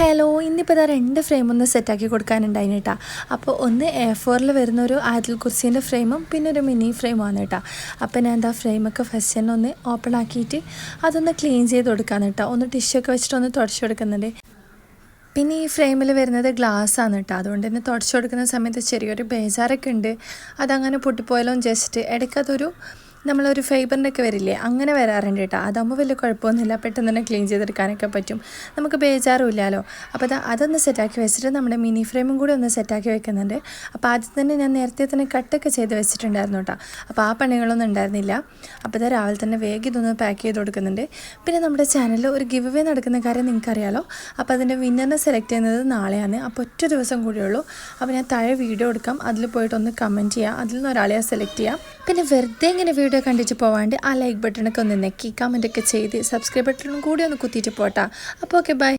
Hello, ഇന്നിപ്പോൾ ഇതാ 2 ഫ്രെയിമൊന്ന് സെറ്റാക്കി കൊടുക്കാനുണ്ടായിന് കേട്ടോ. അപ്പോൾ ഒന്ന് A4 വരുന്ന ഒരു ആയത്തുൽ കുർസീൻ്റെ ഫ്രെയിമും പിന്നെ ഒരു മിനി ഫ്രെയിമാണ് കേട്ടോ. അപ്പോൾ ഞാൻ എന്താ ഫ്രെയിമൊക്കെ ഫസ്റ്റ് തന്നെ ഒന്ന് ഓപ്പൺ ആക്കിയിട്ട് അതൊന്ന് ക്ലീൻ ചെയ്ത് കൊടുക്കാന്ന് കേട്ടോ. ഒന്ന് ടിഷ്യൂ ഒക്കെ വെച്ചിട്ട് ഒന്ന് തുടച്ച് കൊടുക്കുന്നുണ്ട്. പിന്നെ ഈ ഫ്രെയിമിൽ വരുന്നത് ഗ്ലാസ്സാണ് കേട്ടോ. അതുകൊണ്ട് തന്നെ തുടച്ച് കൊടുക്കുന്ന സമയത്ത് ചെറിയൊരു ബേജാറൊക്കെ ഉണ്ട്. അതങ്ങനെ പൊട്ടിപ്പോയാലോ ജസ്റ്റ് ഇടയ്ക്കതൊരു നമ്മളൊരു ഫൈബറിൻ്റെ ഒക്കെ വരില്ലേ, അങ്ങനെ വരാറുണ്ട് കേട്ടോ. അതാകുമ്പോൾ വലിയ കുഴപ്പമൊന്നുമില്ല, പെട്ടെന്ന് തന്നെ ക്ലീൻ ചെയ്തെടുക്കാനൊക്കെ പറ്റും, നമുക്ക് ബേജാറുമില്ലല്ലോ. അപ്പോൾ അതൊന്ന് സെറ്റാക്കി വെച്ചിട്ട് നമ്മുടെ മിനി ഫ്രെയിമും കൂടി ഒന്ന് സെറ്റാക്കി വെക്കുന്നുണ്ട്. അപ്പോൾ ആദ്യം തന്നെ ഞാൻ നേരത്തെ തന്നെ കട്ടൊക്കെ ചെയ്ത് വെച്ചിട്ടുണ്ടായിരുന്നു കേട്ടോ. അപ്പോൾ ആ പണികളൊന്നും ഉണ്ടായിരുന്നില്ല. അപ്പോൾ രാവിലെ തന്നെ വേഗം ഇതൊന്ന് പാക്ക് ചെയ്ത് കൊടുക്കുന്നുണ്ട്. പിന്നെ നമ്മുടെ ചാനലിൽ ഒരു ഗിവ് അവേ നടക്കുന്ന കാര്യം നിങ്ങൾക്കറിയാലോ. അപ്പോൾ അതിൻ്റെ വിന്നറിനെ സെലക്ട് ചെയ്യുന്നത് നാളെയാണ്. അപ്പോൾ ഒറ്റ ദിവസം കൂടിയുള്ളൂ. അപ്പോൾ ഞാൻ താഴെ വീഡിയോ എടുക്കാം, അതിൽ പോയിട്ടൊന്ന് കമൻറ്റ് ചെയ്യാം, അതിൽ നിന്ന് ഒരാളെ സെലക്ട് ചെയ്യാം. പിന്നെ വെറുതെ ഇങ്ങനെ വീഡിയോ കണ്ടിട്ട് പോവാണ്ട് ആ ലൈക്ക് ബട്ടണൊക്കെ ഒന്ന് നെക്കി കമൻറ്റൊക്കെ ചെയ്ത് സബ്സ്ക്രൈബ് ബട്ടണും കൂടി ഒന്ന് കുത്തിയിട്ട് പോട്ടാ. അപ്പോൾ ഓക്കെ, ബൈ.